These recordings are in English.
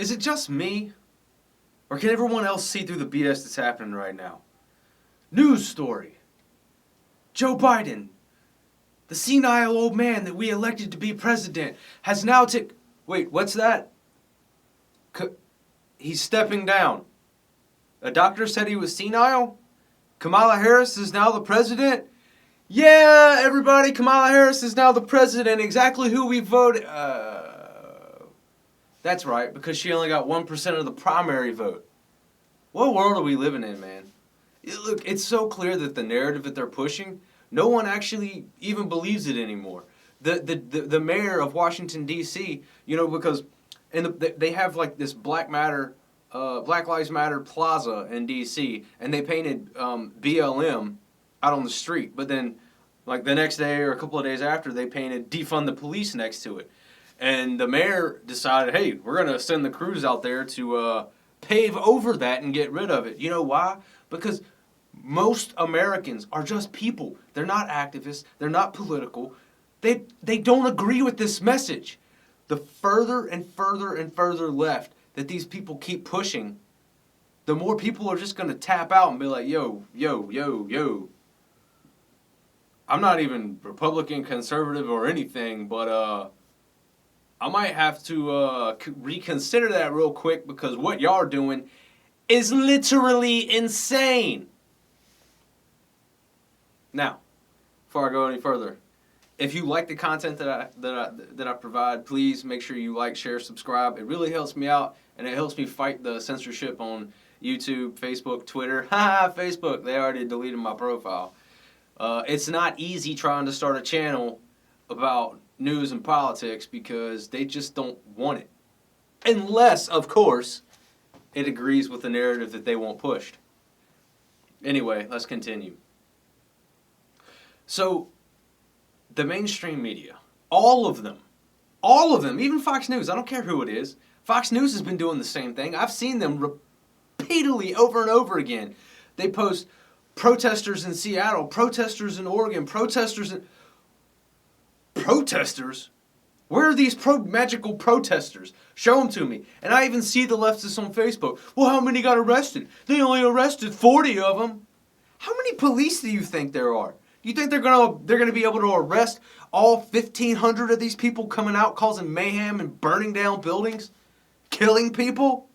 Is it just me? Or can everyone else see through the BS that's happening right now? News story. Joe Biden, the senile old man that we elected to be president, has now taken... Wait, what's that? He's stepping down. A doctor said he was senile? Kamala Harris is now the president? Yeah, everybody, Kamala Harris is now the president. Exactly who we voted... That's right, because she only got 1% of the primary vote. What world are we living in, man? Look, it's so clear that the narrative that they're pushing, no one actually even believes it anymore. The mayor of Washington, D.C., because they have like this Black Lives Matter plaza in D.C., and they painted BLM out on the street. But then, like the next day or a couple of days after, they painted Defund the Police next to it. And the mayor decided, hey, we're going to send the crews out there to pave over that and get rid of it. You know why? Because most Americans are just people. They're not activists. They're not political. They don't agree with this message. The further and further and further left that these people keep pushing, the more people are just going to tap out and be like, yo. I'm not even Republican, conservative, or anything, but I might have to reconsider that real quick because what y'all are doing is literally insane. Now, before I go any further, if you like the content that I provide, please make sure you like, share, subscribe. It really helps me out, and it helps me fight the censorship on YouTube, Facebook, Twitter. Facebook, they already deleted my profile. It's not easy trying to start a channel about news and politics because they just don't want it. Unless, of course, it agrees with the narrative that they want pushed. Anyway, let's continue. So, the mainstream media, all of them, even Fox News, I don't care who it is, Fox News has been doing the same thing. I've seen them repeatedly over and over again. They post protesters in Seattle, protesters in Oregon, protesters? Where are these magical protesters? Show them to me. And I even see the leftists on Facebook. Well, how many got arrested? They only arrested 40 of them. How many police do you think there are? Do you think they're gonna be able to arrest all 1,500 of these people coming out causing mayhem and burning down buildings, killing people?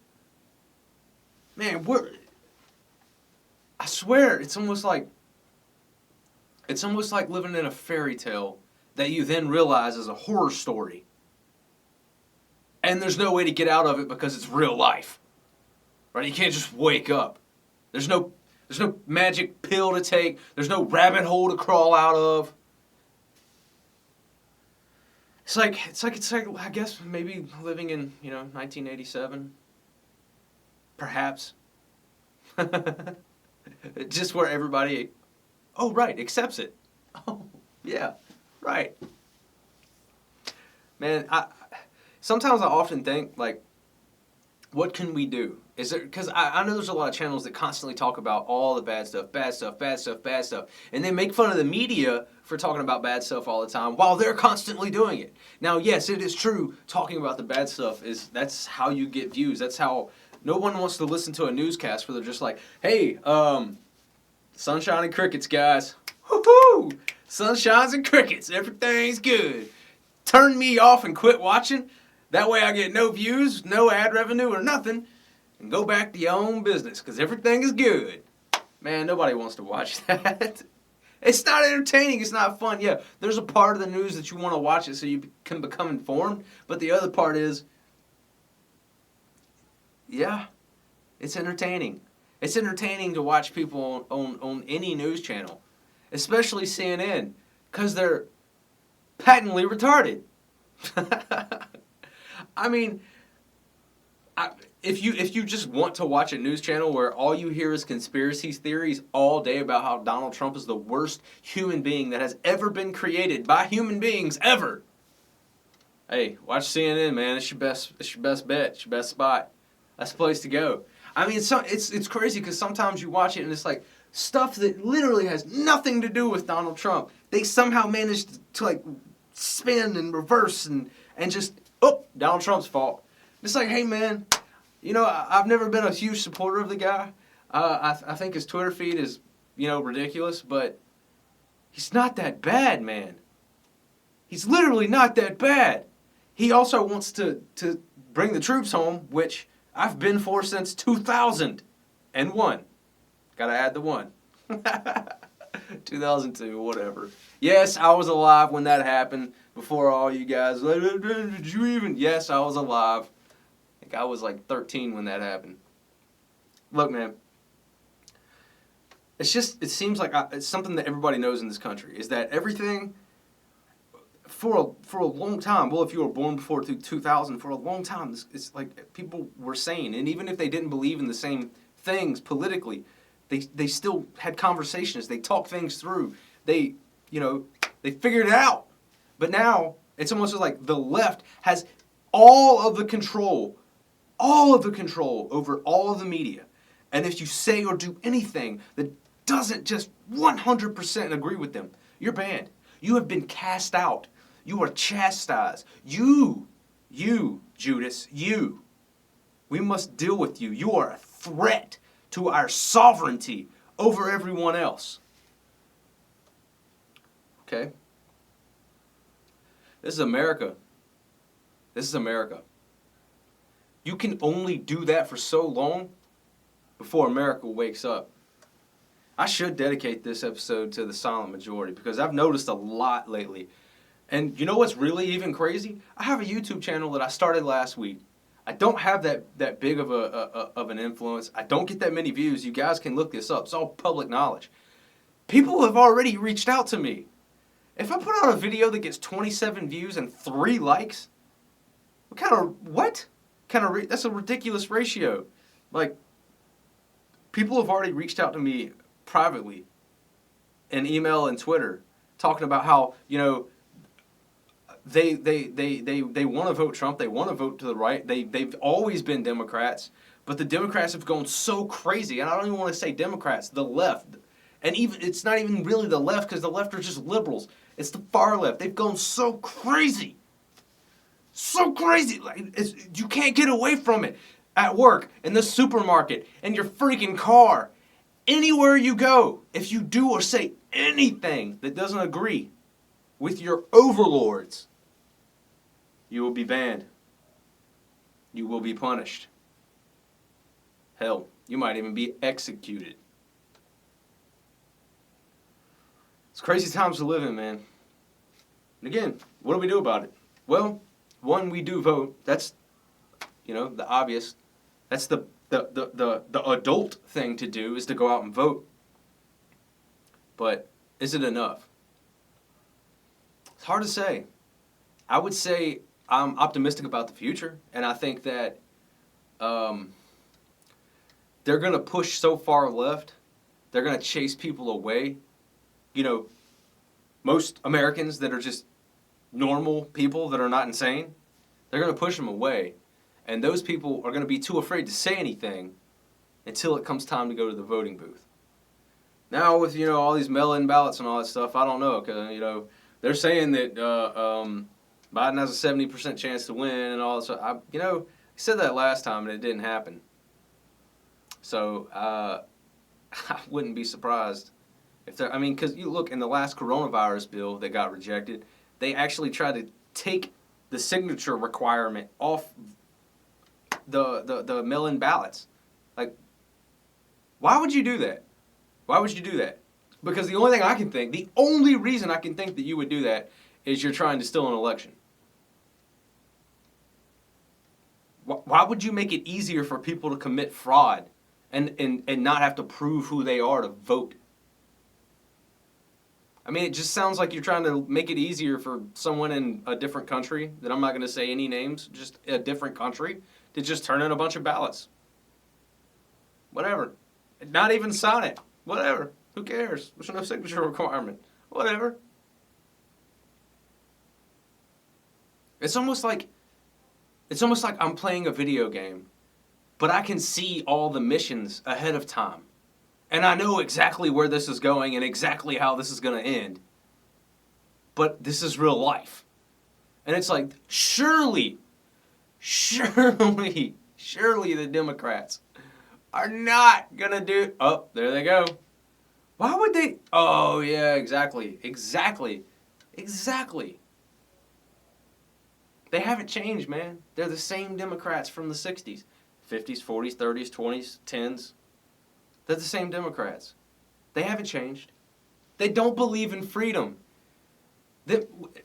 Man, I swear, it's almost like living in a fairy tale that you then realize is a horror story. And there's no way to get out of it because it's real life. Right? You can't just wake up. There's no magic pill to take. There's no rabbit hole to crawl out of. It's like I guess maybe living in, 1987. Perhaps. Just where everybody, oh right, accepts it. Oh, yeah. Right. Man, sometimes I often think, like, what can we do? Is there, because I know there's a lot of channels that constantly talk about all the bad stuff, and they make fun of the media for talking about bad stuff all the time while they're constantly doing it. Now, yes, it is true, talking about the bad stuff that's how you get views. That's how no one wants to listen to a newscast where they're just like, hey, sunshine and crickets, guys. Woohoo! Sunshines and crickets, everything's good. Turn me off and quit watching. That way I get no views, no ad revenue or nothing. And go back to your own business because everything is good. Man, nobody wants to watch that. It's not entertaining. It's not fun. Yeah, there's a part of the news that you want to watch it so you can become informed. But the other part is, yeah, it's entertaining. It's entertaining to watch people on any news channel. Especially CNN, because they're patently retarded. I mean, if you just want to watch a news channel where all you hear is conspiracy theories all day about how Donald Trump is the worst human being that has ever been created by human beings ever, hey, watch CNN, man. It's your best bet. It's your best spot. That's the place to go. I mean, it's crazy because sometimes you watch it and it's like, stuff that literally has nothing to do with Donald Trump. They somehow managed to like spin and reverse and just, Donald Trump's fault. It's like, hey man, I've never been a huge supporter of the guy. I think his Twitter feed is, ridiculous, but he's not that bad, man. He's literally not that bad. He also wants to bring the troops home, which I've been for since 2001. Gotta add the one. 2002, whatever. Yes, I was alive when that happened. Before all you guys, did you even? Yes, I was alive. I think I was like 13 when that happened. Look, man. It seems like it's something that everybody knows in this country, is that everything, for a long time, well, if you were born before 2000, for a long time, it's like people were saying, and even if they didn't believe in the same things politically, they still had conversations, they talked things through, they figured it out. But now, it's almost like the left has all of the control over all of the media. And if you say or do anything that doesn't just 100% agree with them, you're banned. You have been cast out. You are chastised. You, Judas, you. We must deal with you. You are a threat to our sovereignty over everyone else. Okay? This is America. This is America. You can only do that for so long before America wakes up. I should dedicate this episode to the silent majority because I've noticed a lot lately. And you know what's really even crazy? I have a YouTube channel that I started last week. I don't have that big of an influence. I don't get that many views. You guys can look this up. It's all public knowledge. People have already reached out to me. If I put out a video that gets 27 views and 3 likes, that's a ridiculous ratio. Like, people have already reached out to me privately in email and Twitter talking about how, they want to vote Trump, they want to vote to the right, they've always been Democrats, but the Democrats have gone so crazy, and I don't even want to say Democrats, the left, and even it's not even really the left because the left are just liberals, it's the far left, they've gone so crazy, like you can't get away from it, at work, in the supermarket, in your freaking car, anywhere you go, if you do or say anything that doesn't agree with your overlords, you will be banned. You will be punished. Hell, you might even be executed. It's crazy times to live in, man. And again, what do we do about it? Well, one, we do vote. That's, the obvious. That's the adult thing to do is to go out and vote. But is it enough? It's hard to say. I would say I'm optimistic about the future, and I think that they're going to push so far left, they're going to chase people away. Most Americans that are just normal people that are not insane, they're going to push them away. And those people are going to be too afraid to say anything until it comes time to go to the voting booth. Now with, all these mail-in ballots and all that stuff, I don't know, because, they're saying that Biden has a 70% chance to win and all that stuff. He said that last time and it didn't happen. So I wouldn't be surprised if because you look in the last coronavirus bill that got rejected, they actually tried to take the signature requirement off the mail-in ballots. Like, why would you do that? Why would you do that? Because the only reason I can think that you would do that is you're trying to steal an election. Why would you make it easier for people to commit fraud and not have to prove who they are to vote? It just sounds like you're trying to make it easier for someone in a different country, that I'm not going to say any names, just a different country, to just turn in a bunch of ballots. Whatever. Not even sign it. Whatever. Who cares? There's no signature requirement. Whatever. It's almost like I'm playing a video game, but I can see all the missions ahead of time. And I know exactly where this is going and exactly how this is going to end. But this is real life. And it's like, surely, surely the Democrats are not going to do... Oh, there they go. Why would they... Oh, yeah, exactly. Exactly. They haven't changed, man. They're the same Democrats from the 60s. 50s, 40s, 30s, 20s, 10s. They're the same Democrats. They haven't changed. They don't believe in freedom.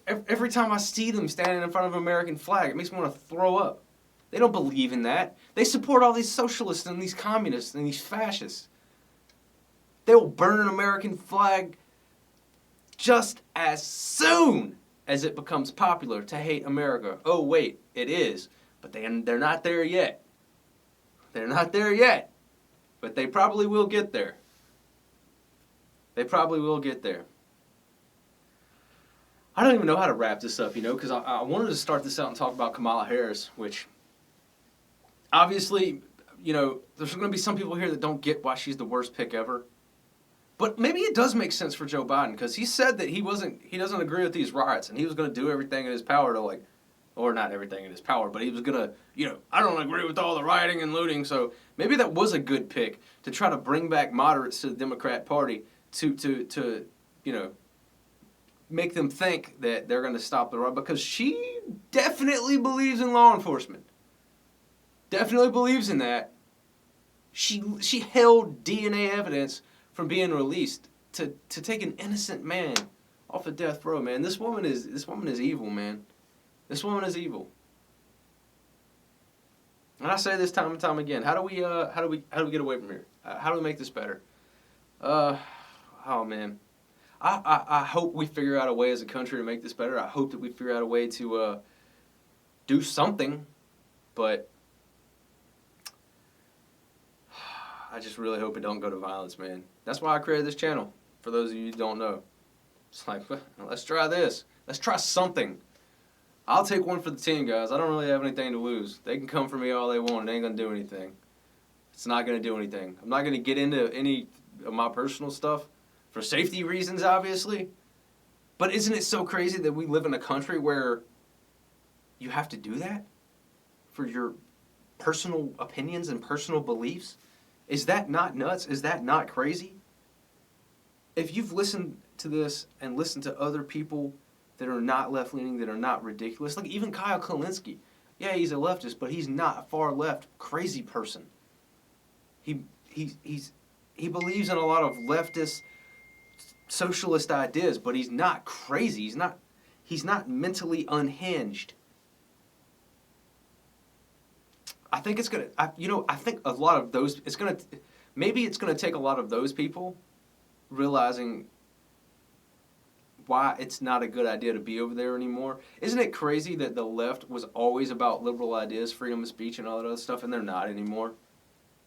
Every time I see them standing in front of an American flag, it makes me want to throw up. They don't believe in that. They support all these socialists and these communists and these fascists. They will burn an American flag just as soon as it becomes popular to hate America. Oh, wait, it is. But they're not there yet. They're not there yet. But they probably will get there. They probably will get there. I don't even know how to wrap this up, because I wanted to start this out and talk about Kamala Harris, which obviously, there's going to be some people here that don't get why she's the worst pick ever. But maybe it does make sense for Joe Biden, because he said that he doesn't agree with these riots, and he was going to do everything in his power to, or not everything in his power, but he was going to, I don't agree with all the rioting and looting, so maybe that was a good pick to try to bring back moderates to the Democrat Party to make them think that they're going to stop the riot, because she definitely believes in law enforcement. Definitely believes in that. She held DNA evidence from being released to take an innocent man off of death row, man. This woman is evil, man. This woman is evil. And I say this time and time again. How do we get away from here? How do we make this better? Oh man. I hope we figure out a way as a country to make this better. I hope that we figure out a way to do something, but I just really hope it don't go to violence, man. That's why I created this channel, for those of you who don't know. It's like, well, let's try this. Let's try something. I'll take one for the team, guys. I don't really have anything to lose. They can come for me all they want. It ain't going to do anything. It's not going to do anything. I'm not going to get into any of my personal stuff for safety reasons, obviously. But isn't it so crazy that we live in a country where you have to do that for your personal opinions and personal beliefs? Is that not nuts? Is that not crazy? If you've listened to this and listened to other people that are not left-leaning, that are not ridiculous, like even Kyle Kalinske, yeah, he's a leftist, but he's not a far-left crazy person. He believes in a lot of leftist socialist ideas, but he's not crazy. He's not mentally unhinged. I think it's gonna. I think a lot of those. Maybe it's gonna take a lot of those people realizing why it's not a good idea to be over there anymore. Isn't it crazy that the left was always about liberal ideas, freedom of speech, and all that other stuff, and they're not anymore?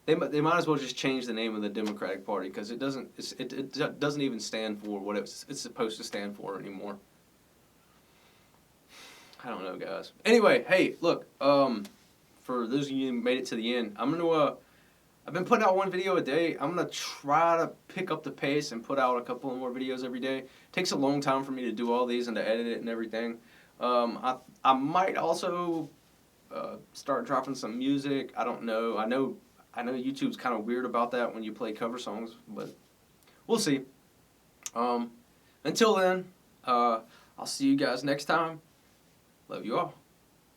They might as well just change the name of the Democratic Party, because it doesn't even stand for what it's supposed to stand for anymore. I don't know, guys. Anyway, hey, look. For those of you who made it to the end, I've been putting out one video a day. I'm gonna try to pick up the pace and put out a couple of more videos every day. It takes a long time for me to do all these and to edit it and everything. I might also start dropping some music. I don't know. I know YouTube's kind of weird about that when you play cover songs, but we'll see. Until then, I'll see you guys next time. Love you all.